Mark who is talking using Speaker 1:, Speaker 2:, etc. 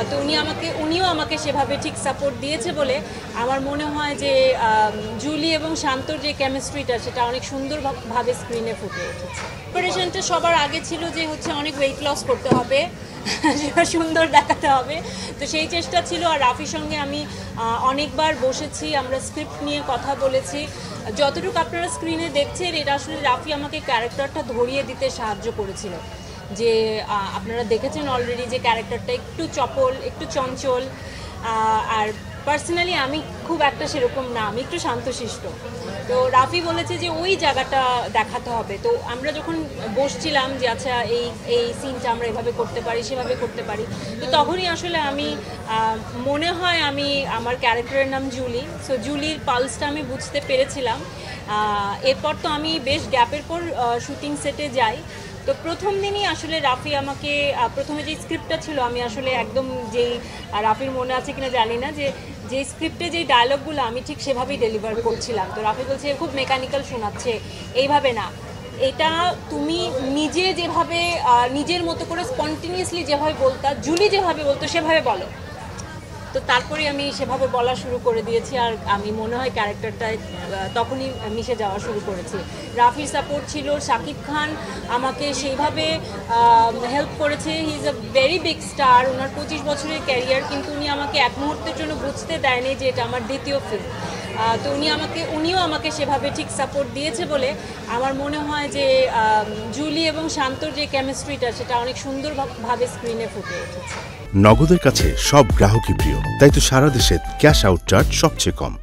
Speaker 1: তো উনিও আমাকে সেভাবে ঠিক সাপোর্ট দিয়েছে বলে আমার মনে হয় যে জুলি এবং শান্তর যে কেমিস্ট্রিটা সেটা অনেক সুন্দরভাবে স্ক্রিনে ফুটে উঠেছে। প্রিপারেশনটা সবার আগে ছিল যে অনেক ওয়েট লস করতে হবে, সেটা সুন্দর দেখাতে হবে, তো সেই চেষ্টা ছিল। আর রাফির সঙ্গে আমি অনেকবার বসেছি, আমরা স্ক্রিপ্ট নিয়ে কথা বলেছি। যতটুকু আপনারা স্ক্রিনে দেখছেন এটা আসলে রাফি আমাকে ক্যারেক্টারটা ধরিয়ে দিতে সাহায্য করেছিল। যে আপনারা দেখেছেন অলরেডি যে ক্যারেক্টারটা একটু চপল, একটু চঞ্চল, আর পার্সোনালি আমি খুব একটা সেরকম না, আমি একটু শান্তশিষ্ট। তো রাফি বলেছে যে ওই জায়গাটা দেখাতে হবে। তো আমরা যখন বসছিলাম যে আচ্ছা এই সিনটা আমরা এভাবে করতে পারি, সেভাবে করতে পারি, তো তখনই আসলে আমি মনে হয় আমার ক্যারেক্টারের নাম জুলি, সো জুলির পালসটা আমি বুঝতে পেরেছিলাম। এরপর তো আমি বেশ গ্যাপের পর শুটিং সেটে যাই। তো প্রথম দিনই আসলে রাফি আমাকে প্রথমে যে স্ক্রিপ্টটা ছিল আমি আসলে একদম যেই রাফির মনে আছে কিনা জানি না, যে স্ক্রিপ্টে যেই ডায়লগগুলো আমি ঠিক সেভাবেই ডেলিভার করছিলাম। তো রাফি বলছে খুব মেকানিক্যাল শোনাচ্ছে, এইভাবে না, এটা তুমি নিজে যেভাবে নিজের মতো করে স্পন্টিনিয়াসলি যেভাবে বলতা, জুলি যেভাবে বলতো সেভাবে বলো। তো তারপরে আমি সেভাবে বলা শুরু করে দিয়েছি, আর আমি মনে হয় ক্যারেক্টারটায় তখনই মিশে যাওয়া শুরু করেছি। রাফির সাপোর্ট ছিল, শাকিব খান আমাকে সেইভাবে হেল্প করেছে। He is a very big star, ওনার 25 বছরের ক্যারিয়ার, কিন্তু উনি আমাকে এক মুহূর্তের জন্য বুঝতে দেয়নি যে এটা আমার দ্বিতীয় ফিল্ম। তো উনিও আমাকে সেভাবে ঠিক সাপোর্ট দিয়েছে বলে আমার মনে হয় যে জুলি এবং শান্তর যে কেমিস্ট্রিটা সেটা অনেক সুন্দরভাবে স্ক্রিনে ফুটে উঠেছে।
Speaker 2: নগদের কাছে সব গ্রাহকই প্রিয়, তাই তো সারা দেশে ক্যাশ আউট চার্জ সবচেয়ে কম।